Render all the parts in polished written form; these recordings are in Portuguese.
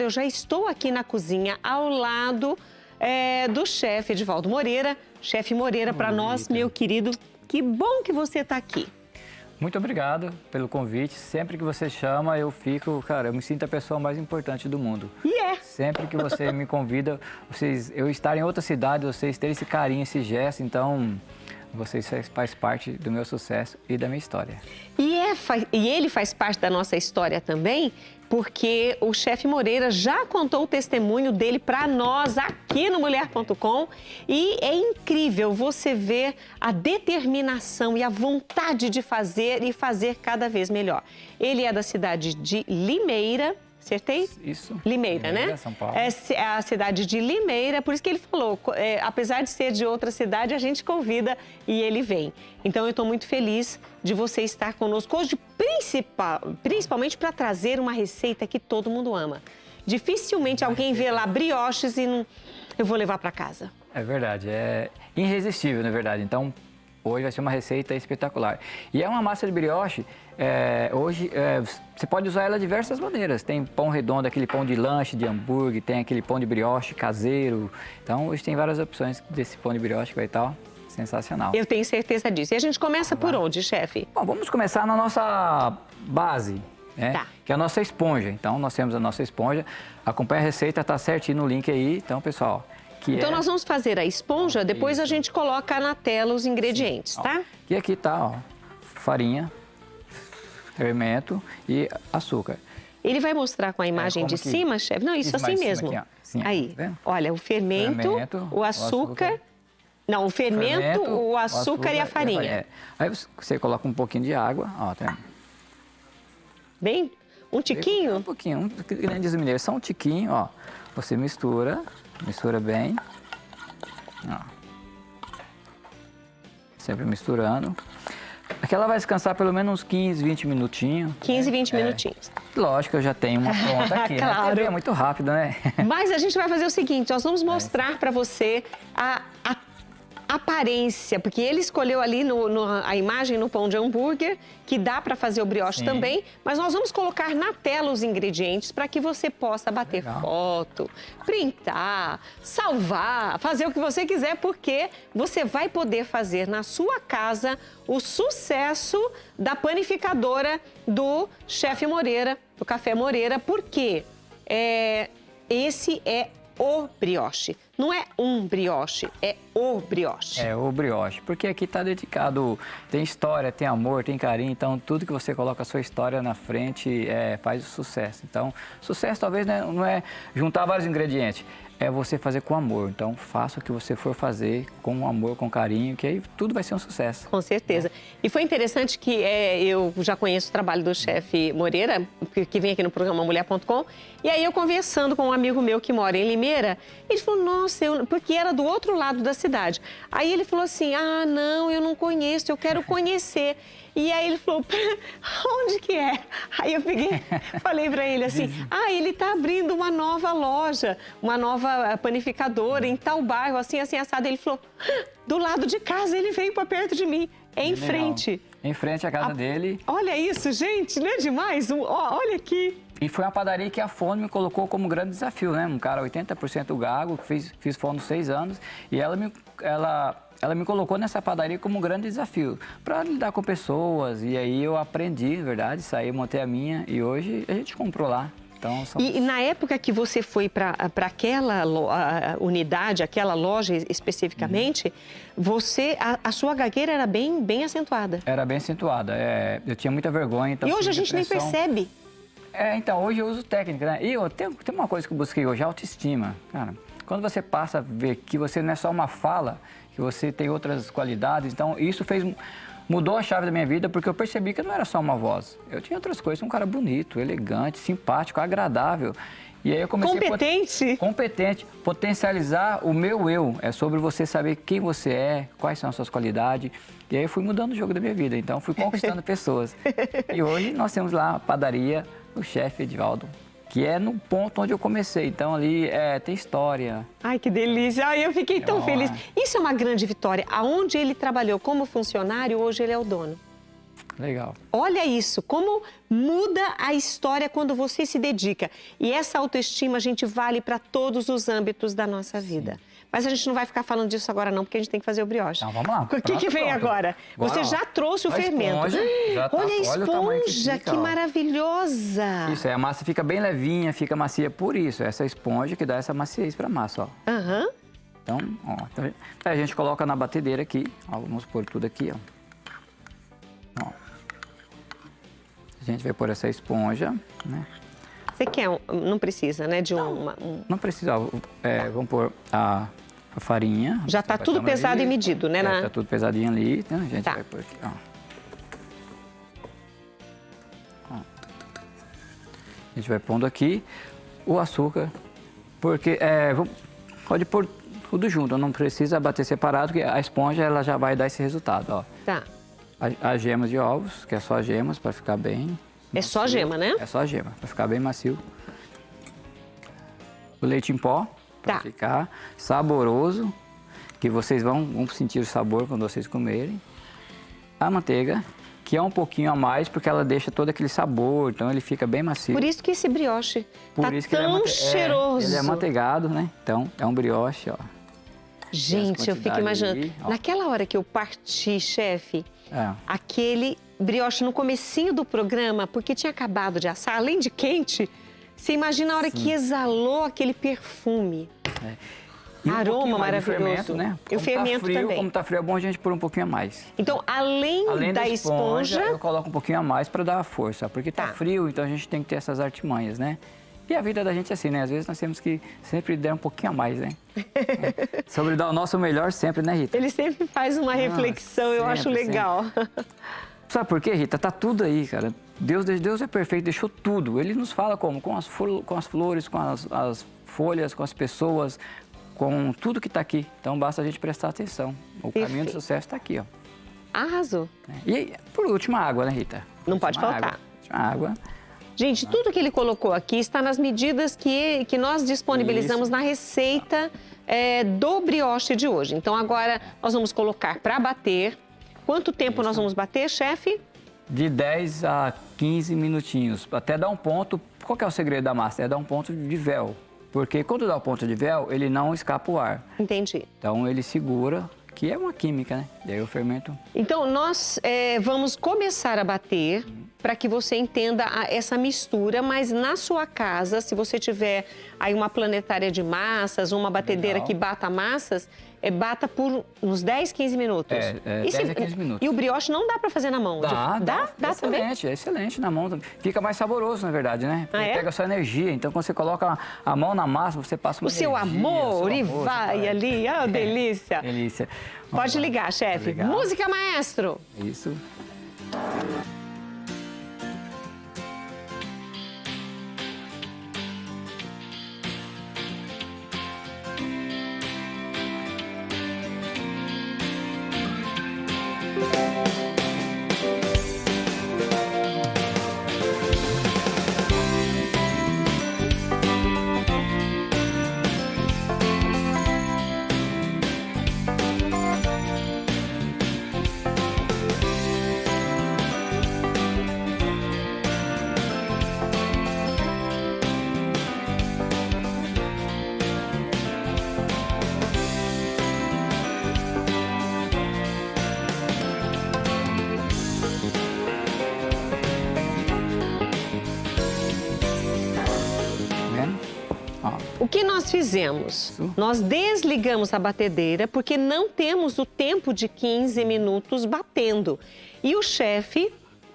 Eu já estou aqui na cozinha ao lado do chefe Edivaldo Moreira. Chefe Moreira, para nós, meu querido, que bom que você está aqui. Muito obrigado pelo convite. Sempre que você chama, eu fico, cara, eu me sinto a pessoa mais importante do mundo. Sempre que você me convida, eu estar em outra cidade, vocês terem esse carinho, esse gesto, então vocês fazem parte do meu sucesso e da minha história. E ele faz parte da nossa história também, porque o chefe Moreira já contou o testemunho dele para nós aqui no Mulher.com e é incrível você ver a determinação e a vontade de fazer e fazer cada vez melhor. Ele é da cidade de Limeira. Acertei? Isso. Limeira, né? São Paulo. É a cidade de Limeira, por isso que ele falou, apesar de ser de outra cidade, a gente convida e ele vem. Então, eu estou muito feliz de você estar conosco hoje, principalmente para trazer uma receita que todo mundo ama. Dificilmente alguém vê lá brioches e não... Eu vou levar para casa. É verdade, é irresistível, na verdade. Então, hoje vai ser uma receita espetacular. E é uma massa de brioche, hoje você pode usar ela de diversas maneiras. Tem pão redondo, aquele pão de lanche, de hambúrguer, tem aquele pão de brioche caseiro. Então, hoje tem várias opções desse pão de brioche que vai estar sensacional. Eu tenho certeza disso. E a gente começa por onde, chefe? Bom, vamos começar na nossa base, né? Tá. Que é a nossa esponja. Então, nós temos a nossa esponja. Acompanha a receita, tá certinho no link aí. Então, pessoal... Então, nós vamos fazer a esponja, depois a gente coloca na tela os ingredientes, tá? E aqui tá, ó, farinha, fermento e açúcar. Ele vai mostrar com a imagem de cima, chefe? Não, isso assim mesmo. Aqui, ó. Sim, aí, tá vendo? Olha, o fermento, o açúcar... Não, o fermento, o açúcar e a farinha. Aí você coloca um pouquinho de água, ó, tá vendo? Bem, um tiquinho? Um pouquinho, grandes mineiros, só um tiquinho, ó. Você mistura bem, ó. Sempre misturando. Aqui ela vai descansar pelo menos uns 15, 20 minutinhos. 15, 20 minutinhos. Lógico, eu já tenho uma pronta aqui, claro. Né? A TV é muito rápido, né? Mas a gente vai fazer o seguinte, nós vamos mostrar para você a aparência, porque ele escolheu ali a imagem no pão de hambúrguer, que dá para fazer o brioche também, mas nós vamos colocar na tela os ingredientes para que você possa bater foto, printar, salvar, fazer o que você quiser, porque você vai poder fazer na sua casa o sucesso da panificadora do chefe Moreira, do Café Moreira, porque esse é o brioche. Não é um brioche, é o brioche. É o brioche, porque aqui está dedicado, tem história, tem amor, tem carinho, então tudo que você coloca a sua história na frente faz o sucesso. Então, sucesso talvez não é juntar vários ingredientes, é você fazer com amor. Então, faça o que você for fazer com amor, com carinho, que aí tudo vai ser um sucesso. Com certeza. E foi interessante que eu já conheço o trabalho do chefe Moreira, que vem aqui no programa Mulher.com, e aí eu conversando com um amigo meu que mora em Limeira, ele falou, nossa, porque era do outro lado da cidade. Aí ele falou assim, ah, não, eu não conheço, eu quero conhecer. E aí ele falou, onde que é? Aí eu falei pra ele assim, ele tá abrindo uma nova loja, uma nova panificadora em tal bairro, assim, assim, assado. Ele falou, do lado de casa, ele veio pra perto de mim, em frente. Em frente à casa dele. Olha isso, gente, não é demais? Olha aqui. E foi uma padaria que a fome me colocou como grande desafio, né? Um cara 80% gago, fiz fome 6 anos, e ela me colocou nessa padaria como um grande desafio para lidar com pessoas. E aí eu aprendi, na verdade, saí, montei a minha e hoje a gente comprou lá. Então, E na época que você foi para aquela unidade, aquela loja especificamente, a sua gagueira era bem acentuada. Era bem acentuada, eu tinha muita vergonha. Então e hoje a gente nem percebe. Então, hoje eu uso técnica, né? E tem uma coisa que eu busquei hoje, autoestima. Cara, quando você passa a ver que você não é só uma fala, que você tem outras qualidades, então isso mudou a chave da minha vida, porque eu percebi que eu não era só uma voz. Eu tinha outras coisas, um cara bonito, elegante, simpático, agradável. E aí eu comecei competente, potencializar o meu eu. É sobre você saber quem você é, quais são as suas qualidades. E aí eu fui mudando o jogo da minha vida, então fui conquistando pessoas. E hoje nós temos lá a padaria, o chefe Edivaldo, que é no ponto onde eu comecei. Então ali tem história. Ai, que delícia! Ai, eu fiquei tão feliz. Isso é uma grande vitória. Aonde ele trabalhou como funcionário, hoje ele é o dono. Legal. Olha isso, como muda a história quando você se dedica. E essa autoestima, a gente vale para todos os âmbitos da nossa vida. Mas a gente não vai ficar falando disso agora não, porque a gente tem que fazer o brioche. Então, vamos lá. O que vem agora? Você já trouxe o fermento. Esponja, já tá, olha a esponja, fica, que maravilhosa. Isso, a massa fica bem levinha, fica macia por isso. Essa esponja que dá essa maciez para a massa, ó. Aham. Então, ó, a gente coloca na batedeira aqui, ó, vamos pôr tudo aqui, ó. A gente vai pôr essa esponja, né? Você quer, não precisa, né, de Não precisa, vamos pôr a farinha. Já tá tudo pesado e medido, né? Tá tudo pesadinho ali, então a gente vai pôr aqui, ó. A gente vai pondo aqui o açúcar, porque pode pôr tudo junto, não precisa bater separado, porque a esponja ela já vai dar esse resultado, ó. Tá. As gemas de ovos, que é só gemas para ficar bem... É só gema, né? É só gema, para ficar bem macio. O leite em pó, para ficar saboroso, que vocês vão sentir o sabor quando vocês comerem. A manteiga, que é um pouquinho a mais, porque ela deixa todo aquele sabor, então ele fica bem macio. Por isso que esse brioche tá tão cheiroso. Ele é amanteigado, né? Então, é um brioche, ó. Gente, eu fico imaginando. Ali, naquela hora que eu parti, chefe, aquele brioche no comecinho do programa, porque tinha acabado de assar, além de quente, você imagina a hora que exalou aquele perfume. E aroma maravilhoso. Fermento, né? E o fermento também. Como tá frio, é bom a gente pôr um pouquinho a mais. Então, além da esponja, eu coloco um pouquinho a mais para dar força, porque tá frio, então a gente tem que ter essas artimanhas, né? E a vida da gente é assim, né? Às vezes nós temos que sempre dar um pouquinho a mais, né? Sobre dar o nosso melhor sempre, né, Rita? Ele sempre faz uma reflexão, eu acho legal. Sabe por quê, Rita? Tá tudo aí, cara. Deus é perfeito, deixou tudo. Ele nos fala como? Com as flores, com as folhas, com as pessoas, com tudo que tá aqui. Então basta a gente prestar atenção. O caminho do sucesso tá aqui, ó. Arrasou. E por último, a água, né, Rita? Não pode faltar. Água. Gente, tudo que ele colocou aqui está nas medidas que nós disponibilizamos na receita do brioche de hoje. Então, agora nós vamos colocar para bater. Quanto tempo nós vamos bater, chefe? De 10 a 15 minutinhos, até dar um ponto. Qual que é o segredo da massa? É dar um ponto de véu. Porque quando dá o ponto de véu, ele não escapa o ar. Entendi. Então, ele segura, que é uma química, né? E aí o fermento... Então, nós vamos começar a bater para que você entenda essa mistura, mas na sua casa, se você tiver aí uma planetária de massas, uma batedeira que bata massas, bata por uns 10, 15 minutos. 10 a 15 minutos. E o brioche não dá para fazer na mão? Dá também? Excelente, é excelente na mão. Fica mais saboroso, na verdade, né? Pega a sua energia. Então, quando você coloca a mão na massa, você passa uma energia. O seu amor e vai ali. Ah, delícia. Delícia. Pode ligar, chefe. Música, maestro. Isso. O que nós fizemos? Nós desligamos a batedeira porque não temos o tempo de 15 minutos batendo. E o chefe,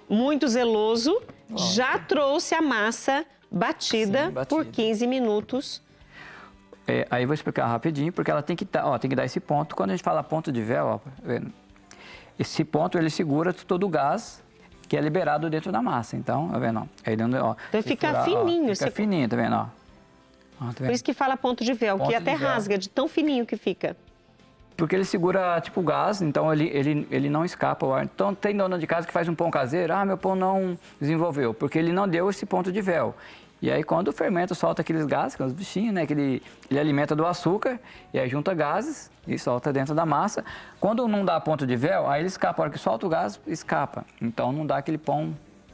muito zeloso, já trouxe a massa batida por 15 minutos. Aí eu vou explicar rapidinho, porque ela tem que dar esse ponto. Quando a gente fala ponto de véu, ó, esse ponto ele segura todo o gás que é liberado dentro da massa. Então, tá vendo? Aí dentro, então fica fininho. Fica fininho, tá vendo? Tá vendo? Por isso que fala ponto de véu, que até rasga de tão fininho que fica. Porque ele segura, tipo, o gás, então ele não escapa o ar. Então, tem dona de casa que faz um pão caseiro, meu pão não desenvolveu, porque ele não deu esse ponto de véu. E aí, quando o fermento solta aqueles gases, que são os bichinhos, né? Que ele alimenta do açúcar, e aí junta gases e solta dentro da massa. Quando não dá ponto de véu, aí ele escapa. A hora que solta o gás, escapa. Então, não dá aquele pão.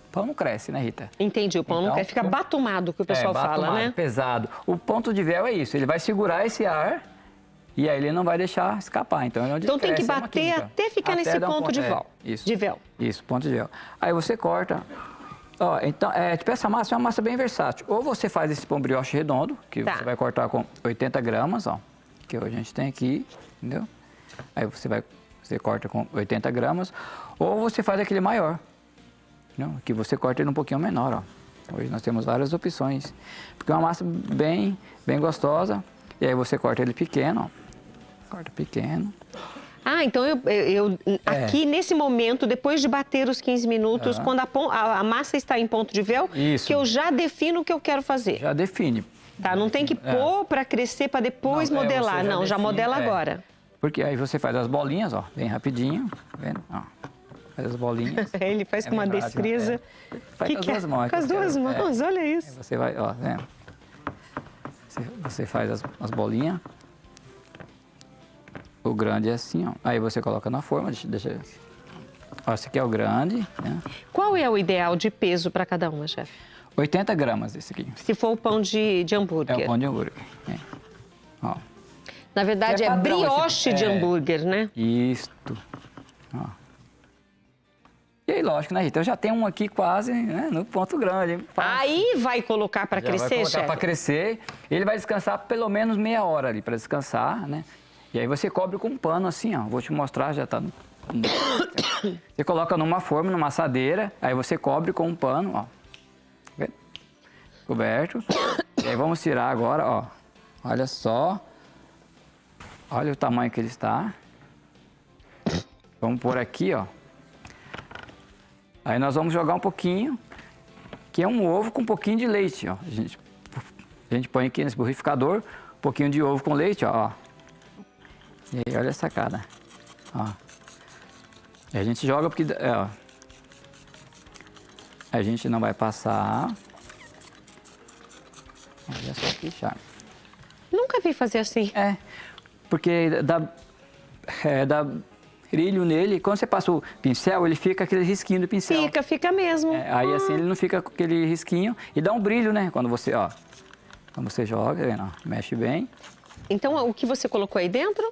O pão não cresce, né, Rita? Entendi, o pão então, não quer, fica batumado, que o pessoal batumado, fala, né? Pesado. O ponto de véu é isso, ele vai segurar esse ar e aí ele não vai deixar escapar. Então, é onde Então tem que cresce, bater até ficar nesse dar ponto de véu. Isso. De véu. Isso, ponto de véu. Aí você corta. Ó, então, tipo, essa massa é uma massa bem versátil. Ou você faz esse pão brioche redondo, que você vai cortar com 80 gramas, ó. Que hoje a gente tem aqui, entendeu? Aí você corta com 80 gramas. Ou você faz aquele maior, não? Que você corta ele um pouquinho menor, ó. Hoje nós temos várias opções. Porque é uma massa bem gostosa. E aí você corta ele pequeno, ó. Corta pequeno. Ah, então aqui nesse momento, depois de bater os 15 minutos, quando a massa está em ponto de véu, Isso. que eu já defino o que eu quero fazer. Já define. Tá, não tem que pôr para crescer para depois modelar. você Não, já define, modela agora. Porque aí você faz as bolinhas, ó, bem rapidinho, tá vendo? Ó, faz as bolinhas. Ele faz com uma bem rápido, destreza. Faz com as duas mãos. Com as duas mãos, olha Aí isso. você vai, ó, vendo? Você faz as bolinhas. O grande é assim, ó. Aí você coloca na forma, deixa... Ó, esse aqui é o grande, né? Qual é o ideal de peso para cada uma, chefe? 80 gramas esse aqui. Se for o pão de hambúrguer. É o pão de hambúrguer. É. Ó. Na verdade, É é padrão brioche de hambúrguer, né? Isto. Ó. E aí, lógico, né, Rita? Eu já tenho um aqui quase, né, no ponto grande. Hein? Aí vai colocar para crescer, vai colocar chefe? para crescer. Ele vai descansar pelo menos meia hora ali para descansar, né? E aí você cobre com um pano assim, ó. Vou te mostrar, já tá no... Você coloca numa forma, numa assadeira, aí você cobre com um pano, ó. Coberto. E aí vamos tirar agora, ó. Olha só. Olha o tamanho que ele está. Vamos pôr aqui, ó. Aí nós vamos jogar um pouquinho, que é um ovo com um pouquinho de leite, ó. A gente põe aqui nesse borrificador, um pouquinho de ovo com leite, ó. E aí, olha a sacada. Ó. E a gente joga porque, ó. A gente não vai passar. Olha só que charme. Nunca vi fazer assim. É, porque dá brilho nele. Quando você passa o pincel, ele fica aquele risquinho do pincel. Fica mesmo. Aí assim ele não fica com aquele risquinho e dá um brilho, né? Quando você, ó. Quando você joga, vendo, ó, mexe bem. Então, o que você colocou aí dentro?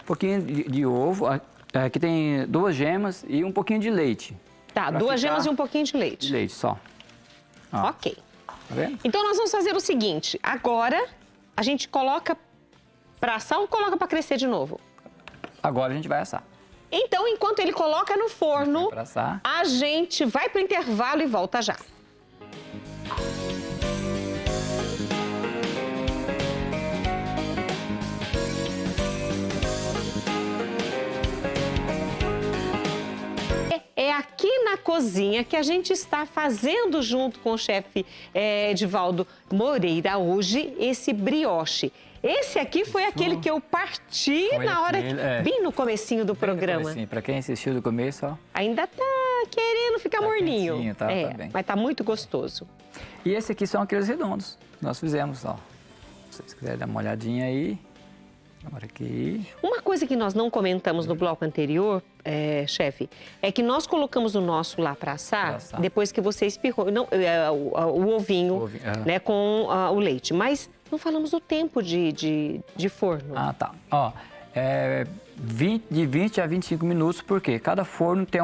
Um pouquinho de ovo, aqui tem 2 gemas e um pouquinho de leite. Tá, 2 gemas e um pouquinho de leite. De leite só. Ó, Ok. tá vendo? Então, nós vamos fazer o seguinte. Agora, a gente coloca para assar ou coloca para crescer de novo? Agora a gente vai assar. Então, enquanto ele coloca no forno, Pra assar. a gente vai para o intervalo e volta já. É aqui na cozinha que a gente está fazendo junto com o chefe Edivaldo Moreira hoje esse brioche. Esse aqui foi aquele que eu parti Foi na hora, aquele, bem no comecinho do programa. Para quem assistiu do começo, ó. Ainda tá querendo ficar morninho. quentinho, tá bem. Mas tá muito gostoso. E esse aqui são aqueles redondos que nós fizemos, ó. Se vocês quiserem dar uma olhadinha aí. Agora aqui. Uma coisa que nós não comentamos no bloco anterior, chefe, é que nós colocamos o nosso lá para assar, depois que você espirrou o ovinho, né, com o leite. Mas não falamos do tempo de forno. Ah, tá. Ó, de 20 a 25 minutos, porque cada forno tem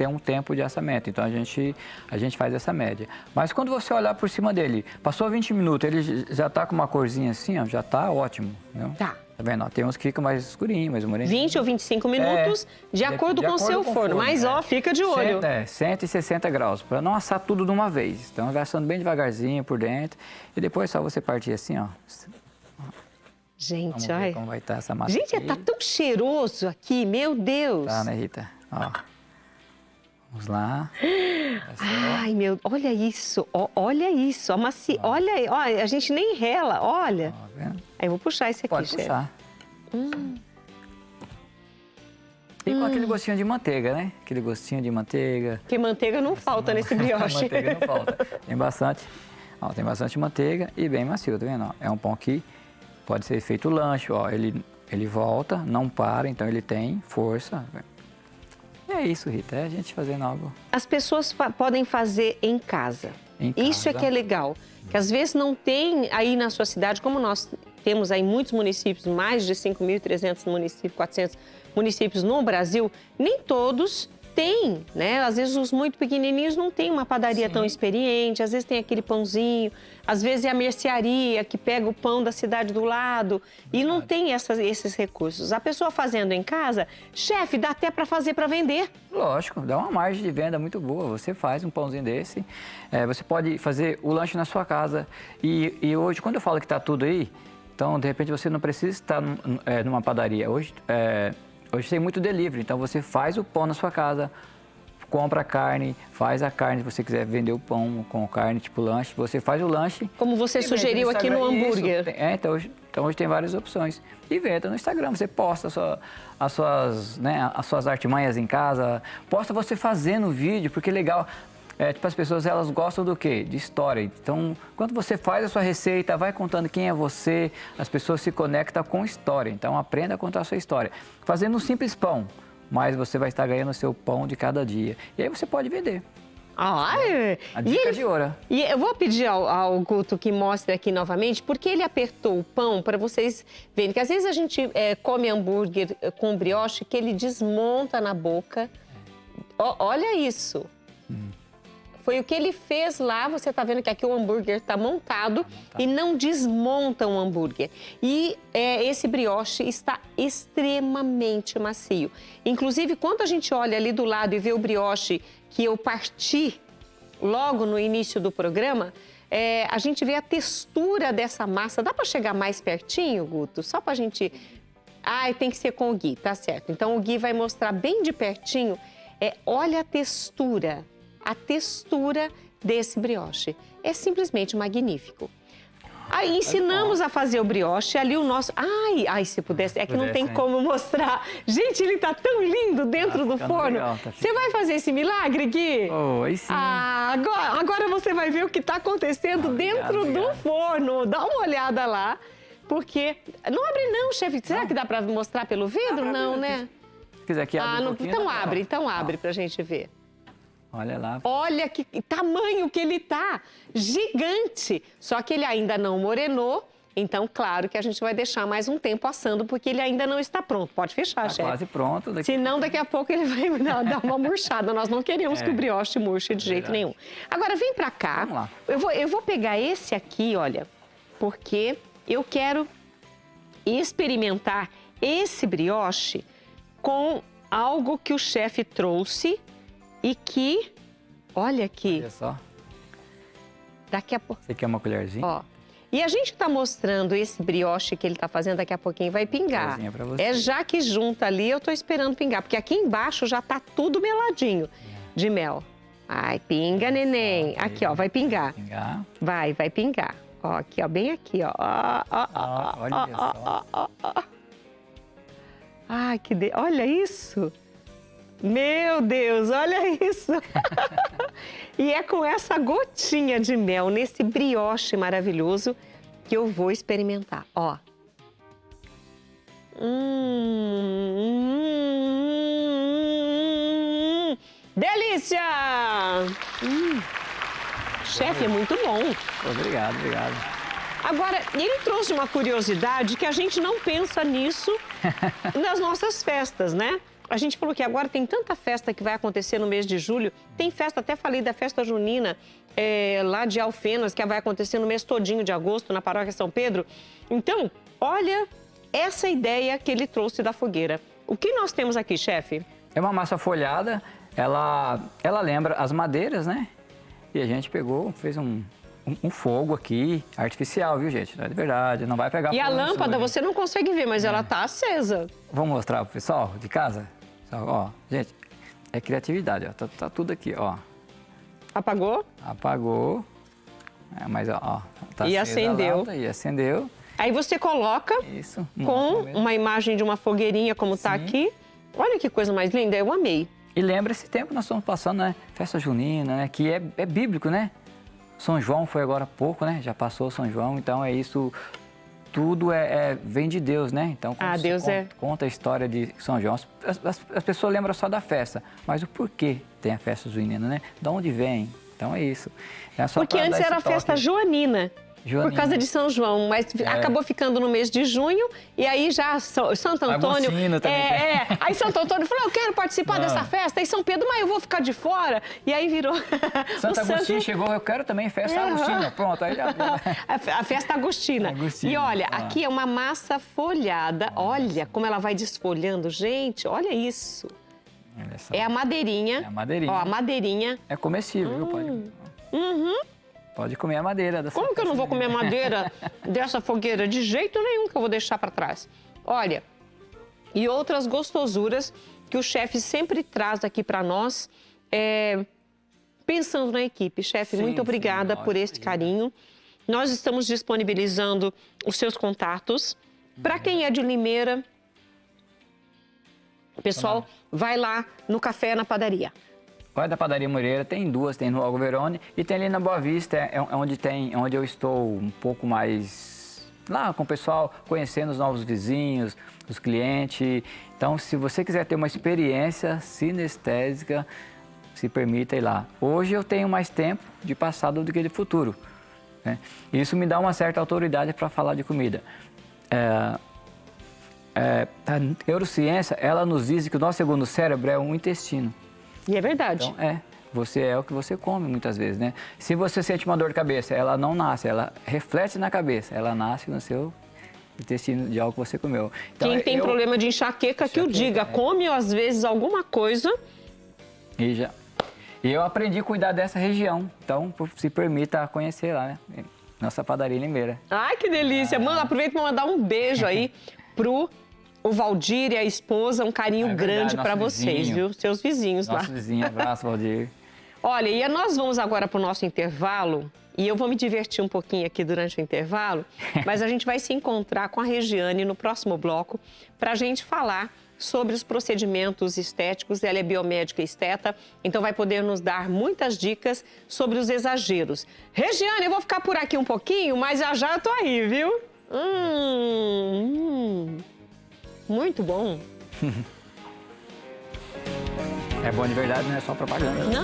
um tempo de assamento. Então, a gente faz essa média. Mas quando você olhar por cima dele, passou 20 minutos, ele já tá com uma corzinha assim, ó, já tá ótimo. Entendeu? Tá. Tá vendo? Ó, tem uns que ficam mais escurinhos, mais moreninhos. 20 ou 25 minutos, de acordo com o seu forno. Mas, ó, fica de olho. 160 graus, para não assar tudo de uma vez. Então, vai assando bem devagarzinho por dentro. E depois só você partir assim, ó. Gente, Vamos ver olha. como vai estar essa massa. Gente, aqui. tá tão cheiroso aqui, meu Deus. Tá, né, Rita? Ó. Vamos lá. Ai, olha isso, olha isso, a macia, olha aí, ó, a gente nem rela, olha. Ó, vendo? Aí eu vou puxar esse aqui, Pode chefe. puxar. E com aquele gostinho de manteiga, né? Aquele gostinho de manteiga. Porque manteiga não falta nesse brioche. Manteiga não falta. Tem bastante. Ó, tem bastante manteiga e bem macio, tá vendo? Ó, é um pão que pode ser feito lanche, ó. Ele volta, não para, então ele tem força. E é isso, Rita, é a gente fazendo algo. As pessoas podem fazer em casa. Isso é que é legal. Que às vezes não tem aí na sua cidade, como nós temos aí muitos municípios, mais de 5.300 municípios, 400 municípios no Brasil, nem todos têm, né? Às vezes os muito pequenininhos não têm uma padaria tão experiente, às vezes tem aquele pãozinho, às vezes é a mercearia que pega o pão da cidade do lado e não tem esses recursos. A pessoa fazendo em casa, chefe, dá até para fazer para vender. Lógico, dá uma margem de venda muito boa. Você faz um pãozinho desse, você pode fazer o lanche na sua casa. E hoje, quando eu falo que está tudo aí, então, de repente, você não precisa estar numa padaria. Hoje tem muito delivery, então você faz o pão na sua casa, compra a carne, faz a carne, se você quiser vender o pão com carne, tipo lanche, você faz o lanche. Como você sugeriu aqui no hambúrguer. Então hoje tem várias opções. E venda no Instagram, você posta as suas artimanhas em casa, posta você fazendo vídeo, porque é legal. Tipo, as pessoas, elas gostam do quê? De história. Então, quando você faz a sua receita, vai contando quem é você, as pessoas se conectam com história. Então, aprenda a contar a sua história. Fazendo um simples pão, mas você vai estar ganhando o seu pão de cada dia. E aí você pode vender. A dica de ouro. E eu vou pedir ao Guto que mostre aqui novamente, porque ele apertou o pão para vocês verem. Que às vezes a gente come hambúrguer com brioche que ele desmonta na boca. Olha isso. Foi o que ele fez lá, você está vendo que aqui o hambúrguer está montado e não desmonta um hambúrguer. E esse brioche está extremamente macio. Inclusive, quando a gente olha ali do lado e vê o brioche que eu parti logo no início do programa, a gente vê a textura dessa massa. Dá para chegar mais pertinho, Guto? Só para a gente... tem que ser com o Gui, tá certo. Então, o Gui vai mostrar bem de pertinho. Olha a textura desse brioche. É simplesmente magnífico. Aí ensinamos a fazer o brioche, ali o nosso... Ai, se pudesse, que não tem como mostrar. Gente, ele tá tão lindo dentro do forno. Legal, você vai fazer esse milagre, Gui? Aí sim. Agora você vai ver o que tá acontecendo dentro do forno. Dá uma olhada lá, porque... Não abre não, chefe. Será que dá para mostrar pelo vidro? Não, né? Se quiser que abra Então abre pra gente ver. Olha lá. Olha que tamanho que ele tá, gigante. Só que ele ainda não morenou, então claro que a gente vai deixar mais um tempo assando, porque ele ainda não está pronto. Pode fechar, chefe. Quase pronto. Senão daqui a pouco ele vai dar uma murchada. Nós não queremos que o brioche murche de jeito nenhum. Agora vem pra cá. Vamos lá. Eu vou pegar esse aqui, olha, porque eu quero experimentar esse brioche com algo que o chefe trouxe. E que, olha aqui. Olha só. Daqui a pouco. Você quer uma colherzinha? E a gente está mostrando esse brioche que ele está fazendo, daqui a pouquinho vai pingar. Pra você. Já que junta ali, eu estou esperando pingar, porque aqui embaixo já está tudo meladinho de mel. Ai, pinga, neném. Aqui, ó, vai pingar. Vai pingar. Ó, aqui, ó, bem aqui, ó. Olha só. Ai, olha isso. Meu Deus, olha isso! E é com essa gotinha de mel, nesse brioche maravilhoso, que eu vou experimentar. Ó. Delícia! Chefe, é muito bom. Obrigado. Agora, ele trouxe uma curiosidade que a gente não pensa nisso nas nossas festas, né? A gente falou que agora tem tanta festa que vai acontecer no mês de julho. Tem festa, até falei da festa junina lá de Alfenas, que vai acontecer no mês todinho de agosto, na Paróquia São Pedro. Então, olha essa ideia que ele trouxe da fogueira. O que nós temos aqui, chefe? É uma massa folhada, ela lembra as madeiras, né? E a gente pegou, fez um fogo aqui, artificial, viu, gente? Não é de verdade, não vai pegar fogo. E a lâmpada você não consegue ver, mas ela tá acesa. Vamos mostrar pro pessoal de casa? Ó, gente, é criatividade, ó. Tá tudo aqui, ó. Apagou? Apagou. Mas, ó, tá e acendeu. E acendeu. Aí você coloca isso, com uma imagem de uma fogueirinha, como tá aqui. Olha que coisa mais linda, eu amei. E lembra esse tempo que nós estamos passando, né? Festa junina, né? Que é bíblico, né? São João foi agora há pouco, né? Já passou São João, então é isso. Tudo vem de Deus, né? Então, quando Deus conta a história de São João, as pessoas lembram só da festa, mas o porquê tem a festa junina, né? De onde vem? Então é isso. Porque antes era a festa joanina. Por causa de São João, mas acabou ficando no mês de junho e aí já Santo Antônio... Aí Santo Antônio falou, eu quero participar dessa festa, e São Pedro, mas eu vou ficar de fora. E aí virou... Santo Agostinho chegou, eu quero também festa agostina, pronto. Aí já... a festa agostina. E olha, aqui é uma massa folhada, olha como ela vai desfolhando, gente, olha isso. É a madeirinha. É a madeirinha. Ó, a madeirinha. É comestível, viu? Pode... Pode comer a madeira dessa. Como que eu não vou comer a madeira dessa fogueira? De jeito nenhum que eu vou deixar para trás. Olha, e outras gostosuras que o chefe sempre traz aqui para nós, pensando na equipe. Chefe, muito obrigada por esse carinho. Nós estamos disponibilizando os seus contatos. Para quem é de Limeira, pessoal, vai lá no Café na Padaria. Vai da Padaria Moreira, tem duas, tem no Algo Verone e tem ali na Boa Vista, onde eu estou um pouco mais lá com o pessoal, conhecendo os novos vizinhos, os clientes. Então, se você quiser ter uma experiência sinestésica, se permita ir lá. Hoje eu tenho mais tempo de passado do que de futuro, né? Isso me dá uma certa autoridade para falar de comida. A neurociência, ela nos diz que o nosso segundo cérebro é um intestino. E é verdade. Então, você é o que você come muitas vezes, né? Se você sente uma dor de cabeça, ela não nasce, ela reflete na cabeça, ela nasce no seu intestino de algo que você comeu. Então, quem tem problema de enxaqueca, que o diga, come às vezes alguma coisa. E eu aprendi a cuidar dessa região, então se permita conhecer lá, né? Nossa padaria Limeira. Ai, que delícia! Mano, aproveita para mandar um beijo aí pro Valdir e a esposa, um carinho grande para vocês, viu? Seus vizinhos lá. Nosso vizinho, abraço, Valdir. Olha, e nós vamos agora para o nosso intervalo, e eu vou me divertir um pouquinho aqui durante o intervalo, mas a gente vai se encontrar com a Regiane no próximo bloco para a gente falar sobre os procedimentos estéticos. Ela é biomédica e esteta, então vai poder nos dar muitas dicas sobre os exageros. Regiane, eu vou ficar por aqui um pouquinho, mas já eu tô aí, viu? Muito bom. É bom de verdade, não é só propaganda. Não?